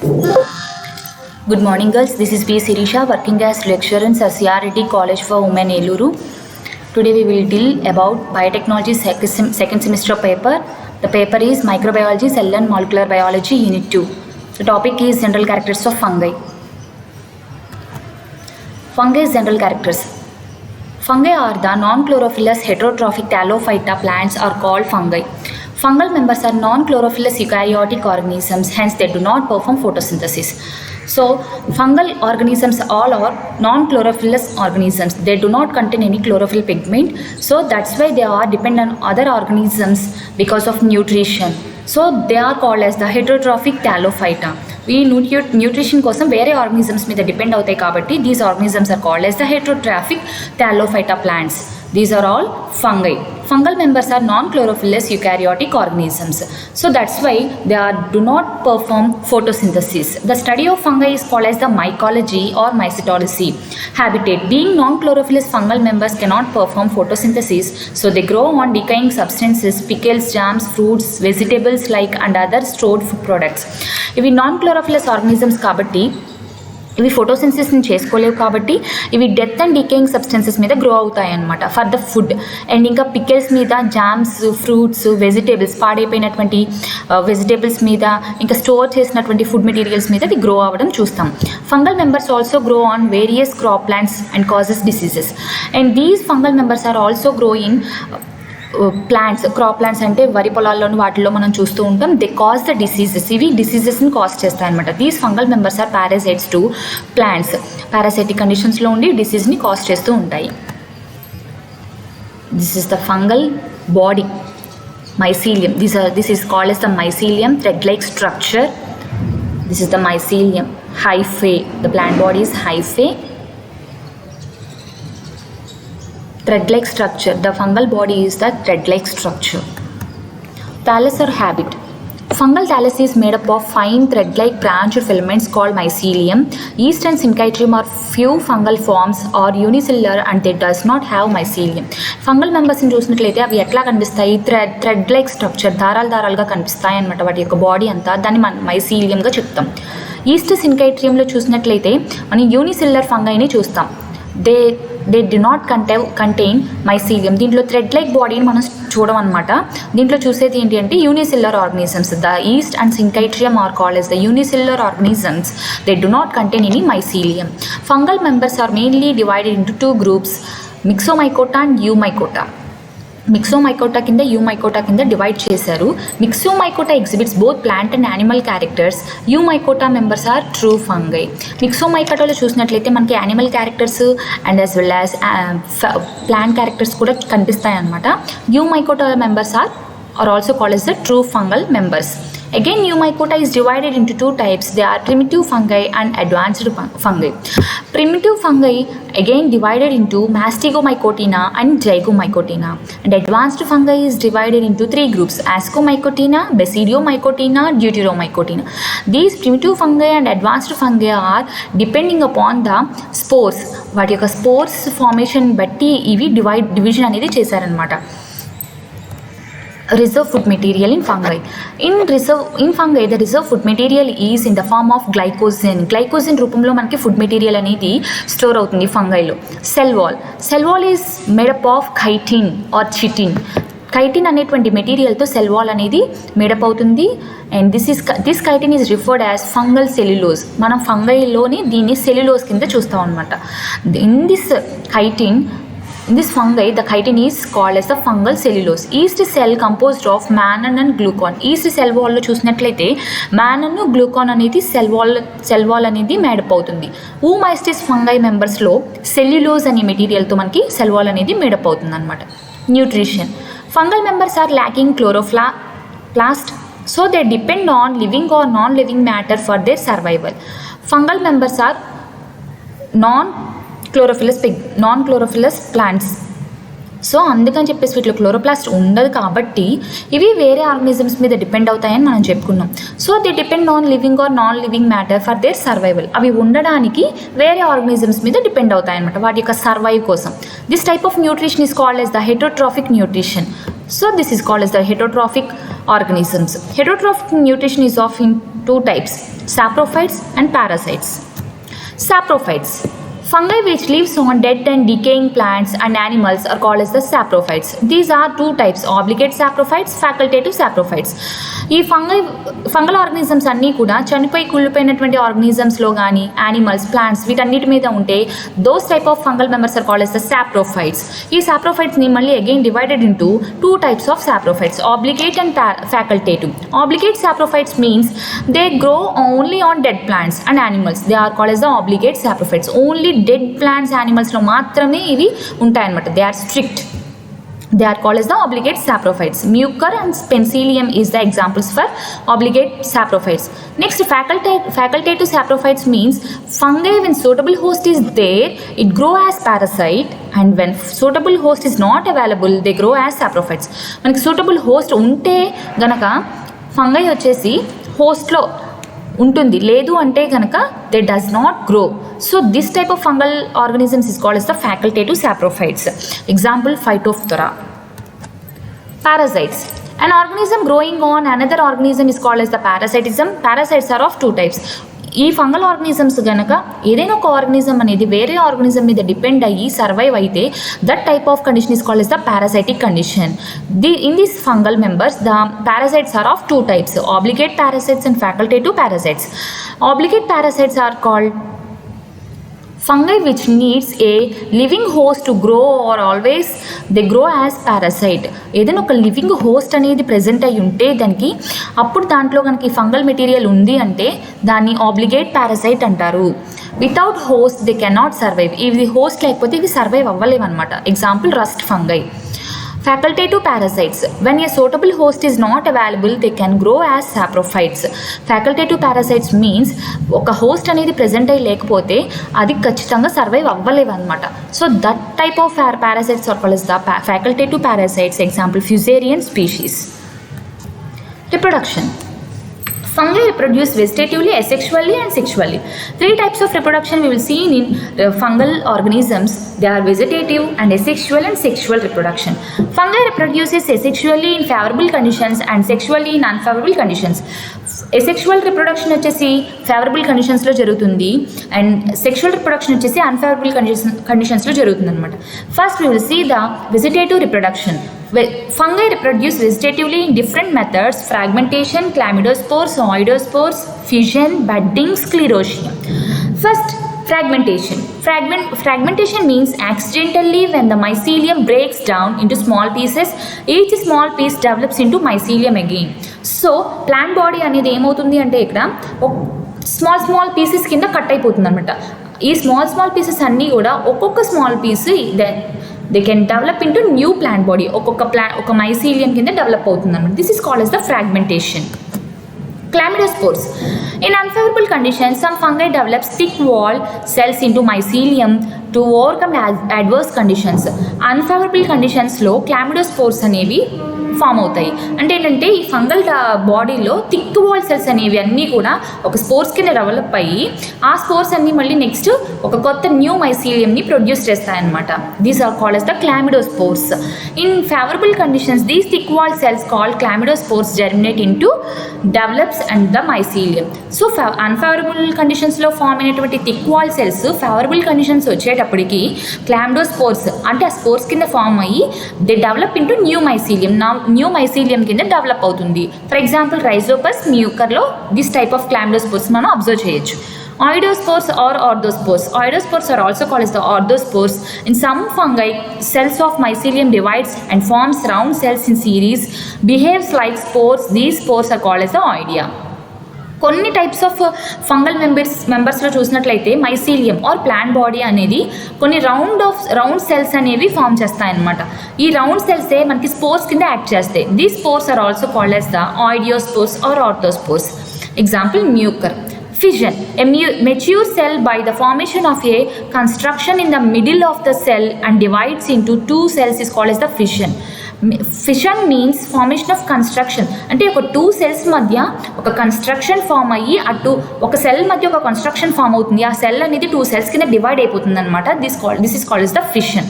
Good morning, girls. This is B. Sirisha, working as lecturer in Sasyarity College for Women, Eluru. Today we will deal about biotechnology second semester paper. The paper is Microbiology, Cell and Molecular Biology, Unit 2. The topic is General Characters of Fungi. Fungi's general characters. Fungi are the non-chlorophyllous heterotrophic thallophyta plants are called fungi. Fungal members are non-chlorophyllous eukaryotic organisms, hence they do not perform photosynthesis. So, fungal organisms all are non-chlorophyllous organisms. They do not contain any chlorophyll pigment. So, that's why they are dependent on other organisms because of nutrition. So, they are called as the heterotrophic thallophyta. We nutrition కోసం వేరే organisms మీద depend అవుతాయి కాబట్టి these organisms are called as the heterotrophic thallophyta plants. These are all fungi. Fungal members are non-chlorophyllous eukaryotic organisms. So that's why they do not perform photosynthesis. The study of fungi is called as the mycology or mycetology. Habitat. Being non-chlorophyllous fungal members cannot perform photosynthesis, so they grow on decaying substances, pickles, jams, fruits, vegetables and other stored food products. ఇవి non-chlorophyllous organisms కాబట్టి ఇవి ఫోటోసింథసిస్ని చేసుకోలేవు కాబట్టి ఇవి death and decaying substances మీద grow అవుతాయి అన్నమాట for the food. And ఇంకా pickles మీద, జామ్స్, ఫ్రూట్స్, వెజిటేబుల్స్, పాడైపోయినటువంటి వెజిటేబుల్స్ మీద, ఇంకా స్టోర్ చేసినటువంటి ఫుడ్ మెటీరియల్స్ మీద ఇవి గ్రో అవ్వడం చూస్తాం. Fungal members also grow on various crop plants and causes diseases. And these fungal members are also grow in plants. Crop plants అంటే వరి పొలాల్లోని వాటిల్లో మనం చూస్తూ ఉంటాం. They cause the diseases. ఇవి డిసీజెస్ని కాజ్ చేస్తాయి అనమాట. These fungal members are parasites to plants. Parasitic కండిషన్స్లో ఉండి డిసీజ్ని కాజ్ చేస్తూ ఉంటాయి. This is the fungal body, mycelium. This is called as the mycelium, thread-like structure. This is the mycelium, hyphae. The plant body is hyphae. Thread-like structure. The fungal body is the thread-like structure. Thallus or habit. Fungal thallus is made up of fine thread-like branched filaments called mycelium. Yeast and syncytium are few fungal forms are unicellular and they does not have mycelium. Fungal members ని చూసినట్లయితే అవి ఎట్లా కనిపిస్తాయి? Thread-like structure, దారాలుగా కనిపిస్తాయి అన్నమాట. వాటి యొక్క body అంతా దాన్ని మనం మైసీలియంగా చెప్తాం. ఈస్ట్ సింకైట్రియంలో చూసినట్లయితే మనం యూనిసెల్యులర్ ఫంగైని చూస్తాం. They do not contain mycelium. దీంట్లో థ్రెడ్ లైక్ బాడీని మనం చూడడం అనమాట. దీంట్లో చూసేది ఏంటి అంటే unicellular organisms. The yeast and synchytrium are called as the unicellular organisms. They do not contain any mycelium. Fungal members are mainly divided into two groups, Myxomycota and Eumycota. Myxomycota కింద, Eumycota కింద divide చేశారు. మిక్సోమైకోటా exhibits both plant and animal characters. Eumycota members are true fungi. మిక్సోమైకోటాలో చూసినట్లయితే మనకి animal characters and as well as plant characters కూడా కనిపిస్తాయి అన్నమాట. Eumycota members are also called as the true fungal members. Again, Eumycota is divided into two types. They are primitive fungi and advanced fungi. Primitive fungi again divided into Mastigomycotina and Zygomycotina. And advanced fungi is divided into three groups: Ascomycotina, Basidiomycotina, Deuteromycotina. These primitive fungi and advanced fungi are depending upon the spores. వాటి యొక్క spores formation బట్టి ఇవి division అనేది చేశారనమాట. Reserve food material in fungi. In fungi, the reserve food material is in the form of glycogen. Glycogen రూపంలో మనకి food material అనేది store అవుతుంది ఫంగైలో. Cell wall is made up of chitin are chitin. Chitin అనేటువంటి మెటీరియల్తో cell wall అనేది made up అవుతుంది. And this chitin is referred as fungal cellulose. మనం ఫంగైలోని దీన్ని cellulose కింద చూస్తాం అనమాట. In this fungi, the chitin is called as the fungal cellulose. Yeast cell composed of mannan and glucan. Yeast cell wall లో చూసినట్లయితే mannan glucan అనేది cell wall అనేది made up అవుతుంది. ఊమైస్టిస్ ఫంగై మెంబర్స్లో సెల్యులోజ్ అనే మెటీరియల్తో మనకి సెల్ వాల్ అనేది మేడప్ అవుతుంది అనమాట. Nutrition. Fungal members are lacking chloroplast, so they depend on living or non living matter for their survival. Fungal members are non chlorophyllous plants. So అందుకని చెప్పేసి వీటిలో క్లోరోప్లాస్ట్ ఉండదు కాబట్టి ఇవి వేరే ఆర్గానిజమ్స్ మీద డిపెండ్ అవుతాయని మనం చెప్పుకున్నాం. So they depend on living or non living matter for their survival. అవి ఉండడానికి వేరే ఆర్గానిజమ్స్ మీద డిపెండ్ అవుతాయి అనమాట వాటి యొక్క సర్వైవ్ కోసం. This type of nutrition is called as the heterotrophic nutrition. So this is called as the heterotrophic organisms. Heterotrophic nutrition is of two types, saprophytes and parasites. Saprophytes. Fungi which lives on dead and decaying plants and animals are called as the saprophytes. These are two types, obligate saprophytes, facultative saprophytes. ఈ fungal organisms అన్నీ కూడా చనిపోయి కుళ్ళిపోయినటువంటి ఆర్గనిజమ్స్లో కానీ animals, plants వీటన్నిటి మీద ఉంటే those type of fungal members are called as the saprophytes. ఈ సాప్రోఫైట్స్ని మళ్ళీ again divided into two types of saprophytes, obligate and facultative. Obligate saprophytes means they grow only on dead plants and animals. They are called as the obligate saprophytes. Only dead plants, animalsలో మాత్రమే ఇవి ఉంటాయన్నమాట. They are strict. They are called as the obligate saprophytes. Mucor and Penicillium is the examples for obligate saprophytes. Next, facultative saprophytes means fungi when suitable host is there, it grow as parasite, and when suitable host is not available, they grow as saprophytes. మనకి suitable host ఉంటే గనక fungi వచ్చేసి హోస్ట్లో ఉంటుంది, లేదు అంటే కనుక they does not grow. So this type of fungal organisms is called as the facultative saprophytes. Example Phytophthora. Parasites. An organism growing on another organism is called as the parasitism. Parasites are of two types. ఈ fungal organisms కనుక ఏదైనా ఒక organism అనేది వేరే organism మీద depend అయ్యి survive అయితే that type of condition is called as the parasitic condition. In this fungal members the parasites are of two types, obligate parasites and facultative parasites. Obligate parasites are called fungi which needs a living host to grow or always they grow as parasite. ఏదైనా ఒక living host అనేది present అయ్యి ఉంటే దానికి అప్పుడు దాంట్లో కనుక fungal material ఉంది అంటే దాన్ని ఆబ్లిగేట్ పారాసైట్ అంటారు. Without host they cannot survive. ఇది హోస్ట్ లేకపోతే ఇవి సర్వైవ్ అవ్వలేవు అనమాట. Example rust fungi. Facultative parasites. When a suitable host is not available, they can grow as saprophytes. Facultative parasites means ఒక host అనేది ప్రెజెంట్ అయ్యి లేకపోతే అది ఖచ్చితంగా సర్వైవ్ అవ్వలేవు అనమాట. So that type of parasites are called as the facultative parasites. Example Fusarian species. Reproduction. Fungi reproduce vegetatively, asexually and sexually. Three types of reproduction we will see in fungal organisms. They are vegetative and asexual and sexual reproduction. Fungi reproduces asexually in favorable conditions and sexually in unfavorable conditions. Asexual reproduction వచ్చేసి favourable కండిషన్స్లో జరుగుతుంది and sexual reproduction వచ్చేసి unfavourable కండిషన్స్లో జరుగుతుంది అనమాట. First we will see the vegetative reproduction. Fungi reproduce vegetatively in different methods: fragmentation, chlamydospores, oidospores, fission, budding, sclerotium. First, fragmentation. Fragmentation means accidentally when the mycelium breaks down into small pieces, each small piece develops into mycelium again. So plant body అనేది ఏమవుతుంది అంటే ఇక్కడ small pieces కింద cut అయిపోతుంది అనమాట. ఈ small pieces అన్నీ కూడా ఒక్కొక్క small piece they can develop into new plant body. ఒక mycelium కింద డెవలప్ అవుతుంది అన్నమాట. This is called as the fragmentation. Chlamydospores. In unfavorable conditions, some fungi develop thick wall cells into mycelium to overcome adverse conditions. Unfavorable conditions లో chlamydospores అనేవి form అవుతాయి. అంటే ఏంటంటే ఈ ఫంగల్ బాడీలో థిక్ వాల్ సెల్స్ అనేవి అన్నీ కూడా ఒక స్పోర్స్ కింద డెవలప్ అయ్యి ఆ స్పోర్స్ అన్నీ మళ్ళీ నెక్స్ట్ ఒక కొత్త న్యూ మైసీలియంని ప్రొడ్యూస్ చేస్తాయన్నమాట. These are called as the chlamydospores. In favorable conditions, these thick wall cells called chlamydospores germinate into develops and the mycelium. So unfavorable conditions లో ఫామ్ అయినటువంటి thick wall cells favourable conditions వచ్చేటప్పటికి chlamydospores అంటే ఆ spores కింద form అయ్యి they develop into new mycelium. New mycelium కింద develop అవుతుంది. For example Rhizopus, మ్యూకర్లో దిస్ టైప్ ఆఫ్ క్లామిడోస్పోర్స్ మనం అబ్జర్వ్ చేయొచ్చు. Oidospores or orthospores. Oidospores are also called as the orthospores. In some fungi, cells of mycelium divides and forms round cells in series, behaves like spores. These spores are called as the oidea. కొన్ని types of fungal మెంబర్స్లో చూసినట్లయితే mycelium or plant body అనేది కొన్ని round cells అనేవి form చేస్తాయన్నమాట. ఈ round సెల్సే మనకి స్పోర్స్ కింద యాక్ట్ చేస్తాయి. These spores are also called as the oidiospores or orthospores. Example Mucor. Fission. A mature cell by the formation of a construction in the middle of the cell and divides into two cells is called as the fission. Fission means formation of construction. అంటే ఒక two cells మధ్య ఒక construction form అయ్యి అటు ఒక cell మధ్య ఒక construction form అవుతుంది. ఆ సెల్ అనేది టూ సెల్స్ కింద డివైడ్ అయిపోతుంది అనమాట. This is called as the fission.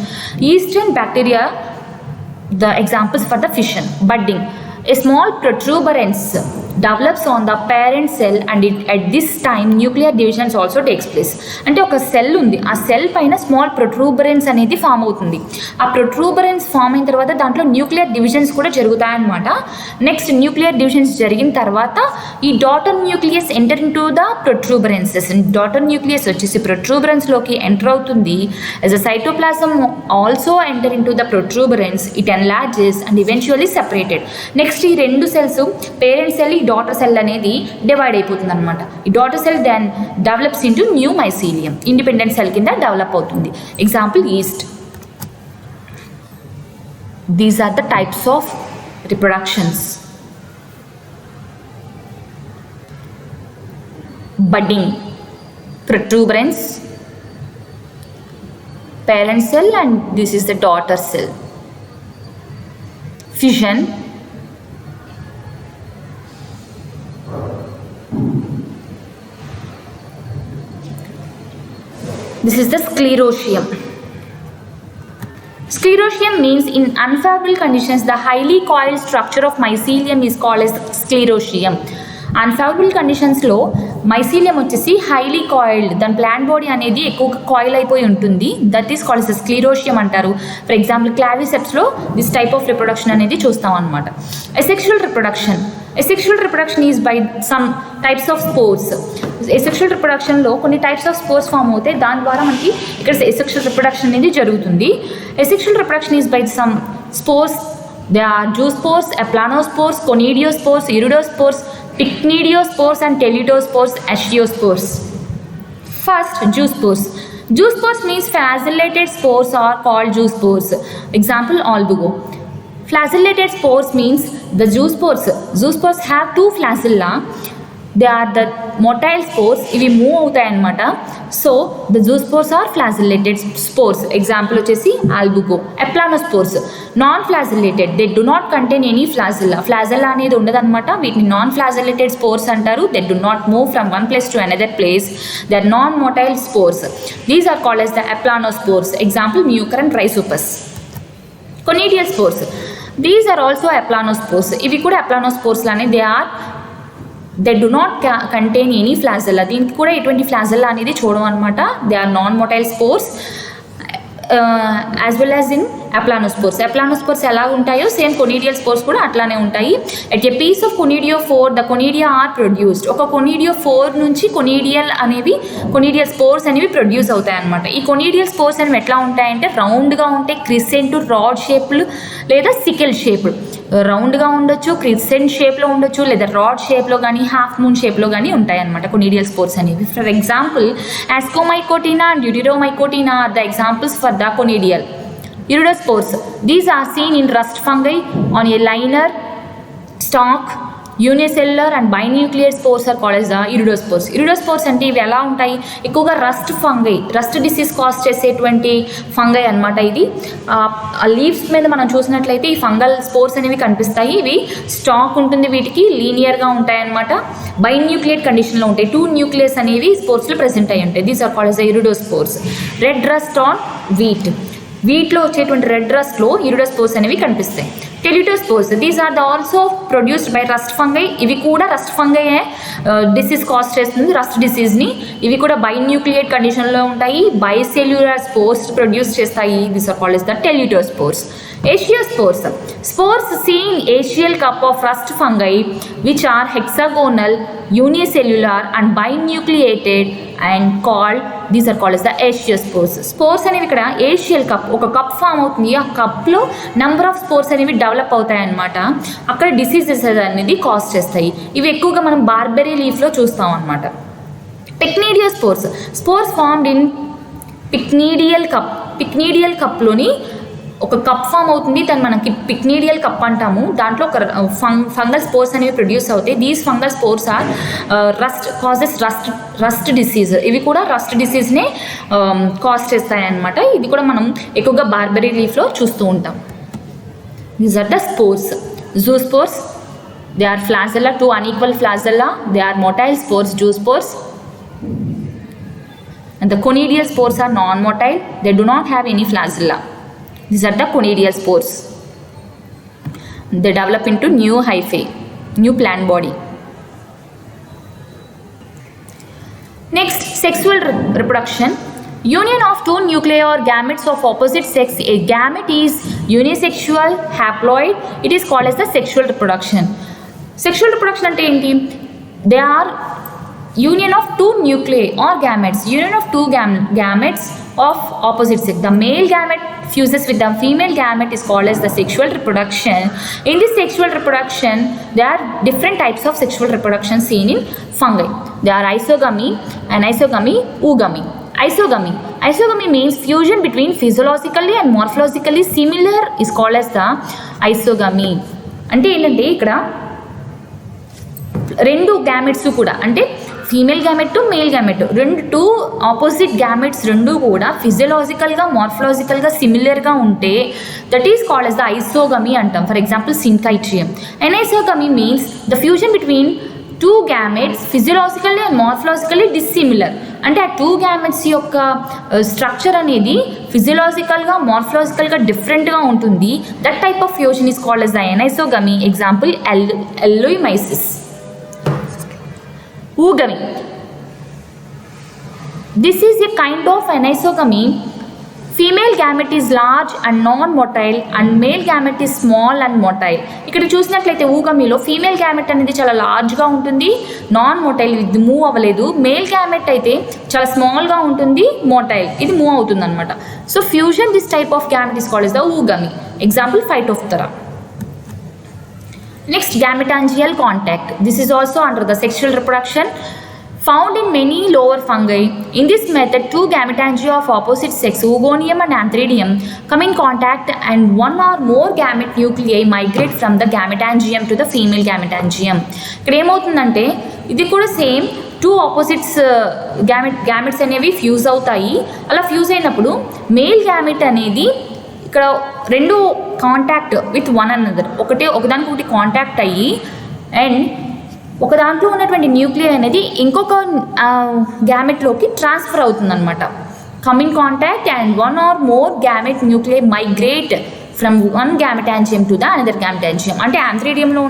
Yeast and bacteria, the examples for the fission. Budding. A small protuberance develops on the parent cell and at this time nuclear divisions also takes place. అంటే ఒక cell ఉంది, ఆ cell పైన small ప్రొట్రూబరెన్స్ అనేది form అవుతుంది. ఆ ప్రొట్రూబరెన్స్ form అయిన తర్వాత దాంట్లో న్యూక్లియర్ డివిజన్స్ కూడా జరుగుతాయన్నమాట. నెక్స్ట్ న్యూక్లియర్ డివిజన్స్ జరిగిన తర్వాత ఈ daughter nucleus enter into the protuberances. Daughter nucleus వచ్చేసి ప్రొట్రూబరెన్స్లోకి ఎంటర్ అవుతుంది. As a cytoplasm also enter into the protuberance, it enlarges and eventually separated. Next ఈ రెండు సెల్స్ పేరెంట్ సెల్, ఈ daughter cell అనేది డివైడ్ అయిపోతుంది అనమాట. ఈ daughter cell then develops into new mycelium, independent cell కింద develop అవుతుంది. Example yeast. These are the types of reproductions. budding, protuberance, parent cell, and this is the daughter cell. Fission, this is the sclerotium. Sclerotium means in unfavorable conditions the highly coiled structure of mycelium is called as sclerotium. Unfavourable కండిషన్స్లో mycelium వచ్చేసి highly coiled, దాని plant body అనేది ఎక్కువగా coil అయిపోయి ఉంటుంది. That is called sclerotium అంటారు. For example క్లావిసెప్స్లో this type of reproduction అనేది చూస్తాం అనమాట. Asexual reproduction. Asexual reproduction is by some types of spores. Asexual రిప్రొడక్షన్లో కొన్ని టైప్స్ ఆఫ్ స్పోర్స్ ఫామ్ అవుతాయి, దాని ద్వారా మనకి ఇక్కడ ఎసెక్షువల్ రిప్రొడక్షన్ అనేది జరుగుతుంది. Asexual reproduction is by some spores. They are zoospores, aplanospores, conidiospores, uredospores, pycnidiospores and teletospores, asciospores. First, zoospores. Zoospores means flagellated spores are called zoospores. Example, albugo. Flagellated spores means the zoospores. Zoospores have two flagella. They are the motile spores. ఇవి move అవుతాయి అన్నమాట. So the zoospores are flagellated spores. Example వచ్చేసి Albugo. Aplanospores non flagellated, they do not contain any flagella. Flagella అనేది ఉండదన్నమాట. వీటిని non flagellated spores అంటారు. They do not move from one place to another place. They are non motile spores. These are called as the aplanospores. Example Mucor and Rhizopus. Conidial spores, these are also aplanospores. ఇవి కూడా aplanospores లానే they do not contain any flagella. దీనికి కూడా ఎటువంటి flagella అనేది చూడడం అనమాట. They are non motile spores as well as in aplanospores. Aplanospores ఎలా ఉంటాయో సేమ్ కొనిడియల్ స్పోర్స్ కూడా అట్లానే ఉంటాయి. At a piece of conidiophore the conidia are produced. ఒక కొనిడియో ఫోర్ నుంచి కొనిడియల్ స్పోర్స్ అనేవి ప్రొడ్యూస్ అవుతాయి అనమాట. ఈ కొనిడియల్ స్పోర్స్ అనేవి ఎట్లా ఉంటాయంటే రౌండ్గా ఉంటాయి, క్రిసెంట్, రాడ్ షేప్లు లేదా సికెల్ షేప్డ్. రౌండ్గా ఉండొచ్చు, క్రిసెంట్ షేప్లో ఉండొచ్చు, లేదా రాడ్ షేప్లో కానీ హాఫ్ మూన్ షేప్లో కానీ ఉంటాయి అనమాట కొనిడియల్ స్పోర్స్ అనేవి. For example Ascomycotina and Deuteromycotina are the examples for the conidial. Iridospores. These are seen in rust fungi on a liner, stalk, unicellular and binucleate spores are called as the iridospores. Iridospores అంటే ఇవి ఎలా ఉంటాయి? ఎక్కువగా rust fungi, rust disease cause చేసేటువంటి fungi అనమాట. ఇది leaves మీద మనం చూసినట్లయితే ఈ ఫంగల్ స్పోర్స్ అనేవి కనిపిస్తాయి. ఇవి స్టాక్ ఉంటుంది, వీటికి లీనియర్గా ఉంటాయి అనమాట. బైన్యూక్లియేట్ కండిషన్లో ఉంటాయి. 2 న్యూక్లియస్ అనేవి స్పోర్స్లో ప్రెసెంట్ అయ్యి ఉంటాయి. These are called as the iridospores. Red rust on wheat. వీటిలో వచ్చేటువంటి రెడ్ రస్ట్లో ఇరిడోస్పోర్స్ అనేవి కనిపిస్తాయి. Teleutospores, these are the also produced by rust fungi. ఇవి కూడా రస్ట్ ఫంగైయే డిసీజ్ కాజ్ చేస్తుంది, రస్ట్ డిసీజ్ని. ఇవి కూడా బైన్యూక్లియేట్ కండిషన్లో ఉంటాయి. బైసెల్యులర్ స్పోర్స్ ప్రొడ్యూస్ చేస్తాయి. These are called as the teletospores. Asciospores. Spores seen axial cup of rust fungi which are hexagonal, unicellular and binucleated and these are called as the asciospores. Spores అనేవి ఇక్కడ ఏషియల్ cup, ఒక cup form అవుతుంది. ఆ కప్లో number of spores అనేవి develop అవుతాయి అన్నమాట. అక్కడ డిసీజెస్ అనేది కాజ్ చేస్తాయి. ఇవి ఎక్కువగా మనం బార్బెరీ లీఫ్లో చూస్తాం అన్నమాట. Pycnidiospores. Spores formed in pycnidial cup. Pycnidial కప్లోని ఒక కప్ ఫామ్ అవుతుంది, దాన్ని మనకి పిక్నీడియల్ కప్ అంటాము. దాంట్లో ఒక ఫంగల్ స్పోర్స్ అనేవి ప్రొడ్యూస్ అవుతాయి. These fungal spores are rust disease. ఇవి కూడా రస్ట్ డిసీజ్నే కాజ్ చేస్తాయి అన్నమాట. ఇది కూడా మనం ఎక్కువగా బార్బెరీ లీఫ్లో చూస్తూ ఉంటాం. These are the spores. Zoospores, they are flagella, 2 unequal flagella. They are motile spores, zoospores. And the conidial spores are non-motile. They do not have any flagella. These are the conidial spores. They develop into new hyphae, new plant body. Next, sexual reproduction. Union of two nuclei or gametes of opposite sex. A gamete is unisexual, haploid. It is called as the sexual reproduction. Sexual reproduction ante enti? They are union of two nuclei or gametes. Union of two gametes of opposite sex. The male gamete fuses with the female gamete is called as the sexual reproduction. In this sexual reproduction, there are different types of sexual reproduction seen in fungi. They are isogamy, anisogamy, oogamy. Isogamy means fusion between physiologically and morphologically similar is called as the isogamy. అంటే ఏంటంటే ఇక్కడ రెండు gametes కూడా అంటే female gamete male gamete two opposite gametes రెండు కూడా ఫిజియలాజికల్గా మార్ఫలాజికల్గా సిమిలర్గా ఉంటే that is called as the isogamy అంటాం. For example Synchytrium. Anisogamy means the fusion between two gametes physiologically and morphologically dissimilar. అంటే ఆ టూ గ్యామెట్స్ యొక్క స్ట్రక్చర్ అనేది ఫిజియలాజికల్గా మార్ఫలాజికల్గా డిఫరెంట్గా ఉంటుంది. That type of fusion is called as the anisogamy. Example Allomyces. Oogamy. This is a kind of anisogamy. Female gamete is large and non-motile and male gamete is small and motile. ఇక్కడ చూసినట్లయితే ఊగమీలో female gamete అనేది చాలా లార్జ్గా ఉంటుంది, non motile, ఇది move అవ్వలేదు. Male gamete అయితే చాలా స్మాల్గా ఉంటుంది, మోటైల్, ఇది మూవ్ అవుతుంది అనమాట. So fusion this type of gamete is called is the oogamy. Example Phytophthora. Next, gametangial contact. This is also under the sexual reproduction found in many lower fungi. In this method, two gametangia of opposite sex, oogonium and antheridium, come in contact and one or more gamete nuclei migrate from the gametangium to the female gametangium. ఇక్కడ ఏమవుతుందంటే ఇది కూడా same two opposites gametes అనేవి fuse అవుతాయి. అలా fuse అయినప్పుడు male gamete అనేది ఇక్కడ రెండు కాంటాక్ట్ విత్ వన్ అనదర్, ఒకదానికొకటి కాంటాక్ట్ అయ్యి అండ్ ఒక దాంట్లో ఉన్నటువంటి న్యూక్లియర్ అనేది ఇంకొక గ్యామెట్లోకి ట్రాన్స్ఫర్ అవుతుంది అనమాట. Come in contact and one or more gamete nuclear migrate from one gametangium to the another gametangium. అంటే యాంథ్రీడియంలో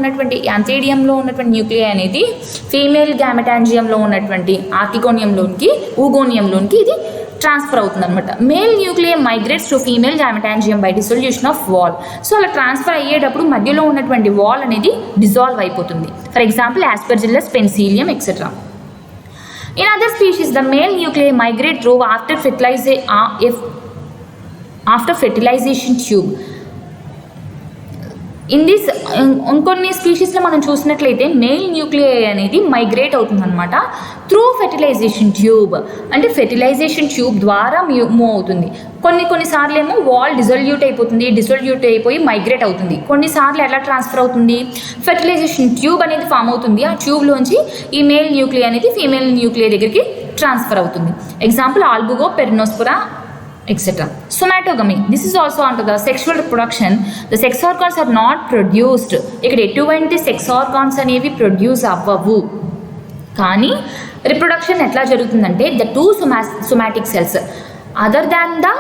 ఉన్నటువంటి న్యూక్లియర్ అనేది ఫీమేల్ గ్యామెటాంజియంలో ఉన్నటువంటి ఆర్కిగోనియంలోనికి ఊగోనియంలోనికి ఇది ట్రాన్స్ఫర్ అవుతుంది అనమాట. Male nuclear migrates to female gametangium by dissolution of wall. So అలా transfer అయ్యేటప్పుడు మధ్యలో ఉన్నటువంటి వాల్ అనేది డిజాల్వ్ అయిపోతుంది. For example Aspergillus, Penicillium etcetera. In other species the male nuclear migrate through after fertilisation tube. ఇంకొన్ని స్పీషీస్లో మనం చూసినట్లయితే మేల్ న్యూక్లియర్ అనేది మైగ్రేట్ అవుతుందన్నమాట త్రూ ఫెర్టిలైజేషన్ ట్యూబ్. అంటే ఫెర్టిలైజేషన్ ట్యూబ్ ద్వారా మూవ్ అవుతుంది. కొన్నిసార్లు ఏమో వాల్ డిజొల్యూట్ అయిపోయి మైగ్రేట్ అవుతుంది. కొన్నిసార్లు ఎలా ట్రాన్స్ఫర్ అవుతుంది, ఫెర్టిలైజేషన్ ట్యూబ్ అనేది ఫామ్ అవుతుంది. ఆ ట్యూబ్లోంచి ఈ మేల్ న్యూక్లియర్ అనేది ఫీమేల్ న్యూక్లియర్ దగ్గరికి ట్రాన్స్ఫర్ అవుతుంది. Example Albugo, Peronospora etc. Somatogamy. This is also under the sexual reproduction. The sex organs are not produced. ఇక్కడ ఎటువంటి సెక్స్ ఆర్గాన్స్ అనేవి ప్రొడ్యూస్ అవ్వవు. కానీ రిప్రొడక్షన్ ఎట్లా జరుగుతుందంటే the two somatic cells other than the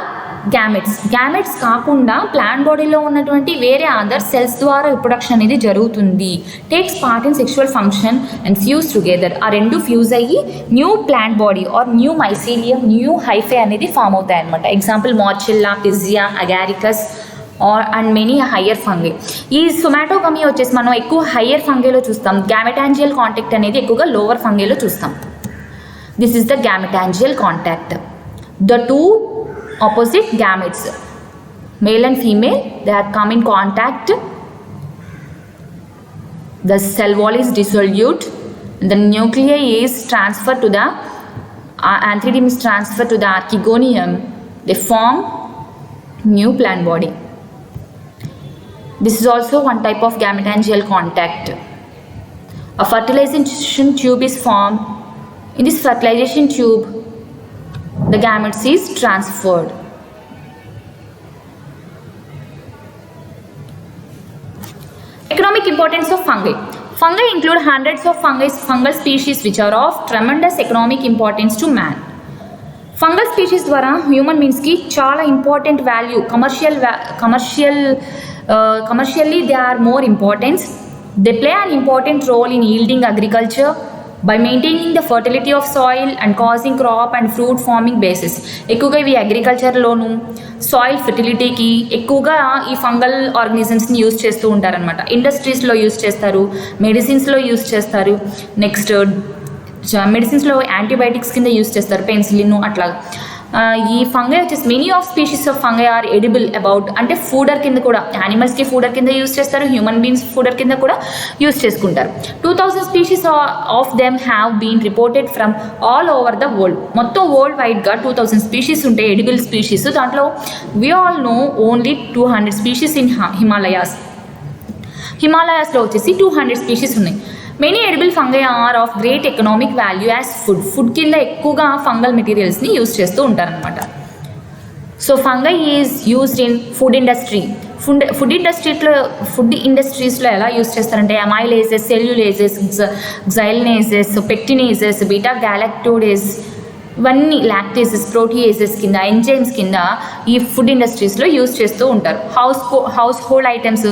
gametes కాకుండా plant బాడీలో ఉన్నటువంటి వేరే అదర్ సెల్స్ ద్వారా రిప్రొడక్షన్ అనేది జరుగుతుంది. Takes part in sexual function and fuse together. ఆ రెండు ఫ్యూజ్ అయ్యి new plant body or new mycelium, new hyphae అనేది ఫామ్ అవుతాయి అనమాట. Example Morchella, Peziza, Agaricus and many higher fungi. ఈ సొమాటోగమీ వచ్చేసి మనం ఎక్కువ హయ్యర్ ఫంగైలో చూస్తాం. గ్యామెటాంజియల్ కాంటాక్ట్ అనేది ఎక్కువగా లోవర్ ఫంగైలో చూస్తాం. This is the gametangial contact. The two opposite gametes, male and female, they are come in contact. The cell wall is dissolute. The nuclei is transferred to the antheridium is transferred to the archegonium. They form new plant body. This is also one type of gametangial contact. A fertilization tube is formed. In this fertilization tube, the gametes is transferred. Economic importance of fungi. Fungi include hundreds of fungal species which are of tremendous economic importance to man. Fungal species ద్వారా human మీన్స్కి చాలా important value, commercially they are more importance. They play an important role in yielding agriculture, by maintaining the fertility of soil and causing crop and fruit farming basis. ఎక్కువగా ఇవి అగ్రికల్చర్లోను soil ఫెర్టిలిటీకి ఎక్కువగా ఈ fungal ఆర్గనిజమ్స్ని use చేస్తూ ఉంటారనమాట. ఇండస్ట్రీస్లో use చేస్తారు, మెడిసిన్స్లో use చేస్తారు, నెక్స్ట్ మెడిసిన్స్లో యాంటీబయాటిక్స్ కింద యూజ్ చేస్తారు, పెన్సిలిన్ అట్లా. ఈ ఫంగై వచ్చేసి many of species of fungi are edible about, అంటే ఫూడర్ కింద కూడా యానిమల్స్కి ఫూడర్ కింద యూజ్ చేస్తారు, హ్యూమన్ బీయింగ్స్ ఫూడర్ కింద కూడా యూజ్ చేసుకుంటారు. 2000 species of them have been reported from all over the world. మొత్తం వరల్డ్ వైడ్గా 2000 స్పీషీస్ ఉంటాయి ఎడిబుల్ స్పీషీస్. దాంట్లో we all know only 200 species in హిమాలయాస్లో వచ్చేసి 200 స్పీషీస్ ఉన్నాయి. Many edible fungi are of great economic value as food కింద ఎక్కువగా fungal మెటీరియల్స్ని యూజ్ చేస్తూ ఉంటారనమాట. So fungi is used in food industry. Food ఇండస్ట్రీస్లో ఎలా యూజ్ చేస్తారంటే అమైలేజెస్, సెల్యులేజెస్, గ్జైలినేజెస్, పెక్టినేజెస్, బీటా గ్యాలక్టోడేస్, ఇవన్నీ లాక్టేజెస్, ప్రోటీయేజెస్ కింద, ఎంజైమ్స్ కింద ఈ ఫుడ్ ఇండస్ట్రీస్లో యూజ్ చేస్తూ ఉంటారు. హౌస్ హోల్డ్ ఐటమ్స్,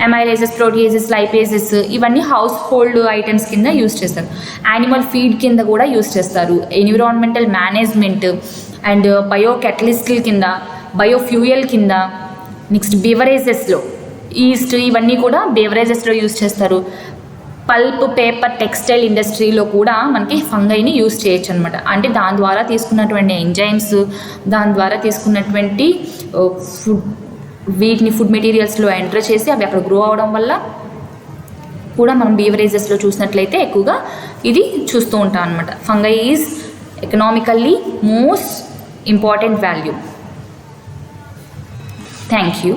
అమైలేజెస్, ప్రోటీయేజెస్, లైపేజెస్, ఇవన్నీ హౌస్ హోల్డ్ ఐటమ్స్ కింద యూజ్ చేస్తారు. యానిమల్ ఫీడ్ కింద కూడా యూజ్ చేస్తారు. ఎన్విరాన్మెంటల్ మేనేజ్మెంట్ అండ్ బయో కెటలిస్ట్ల కింద, బయోఫ్యూయల్ కింద, నెక్స్ట్ బెవరేజెస్లో ఈస్ట్, ఇవన్నీ కూడా బెవరేజెస్లో యూజ్ చేస్తారు. పల్ప్, పేపర్, టెక్స్టైల్ ఇండస్ట్రీలో కూడా మనకి ఫంగైని యూజ్ చేయొచ్చు అనమాట. అంటే దాని ద్వారా తీసుకున్నటువంటి ఎంజైమ్స్, దాని ద్వారా తీసుకున్నటువంటి వీటిని ఫుడ్ మెటీరియల్స్లో ఎంటర్ చేసి అవి అక్కడ గ్రో అవడం వల్ల కూడా మనం బీవరేజెస్లో చూసినట్లయితే ఎక్కువగా ఇది చూస్తూ ఉంటాం అనమాట. Fungi is economically most important value. Thank you.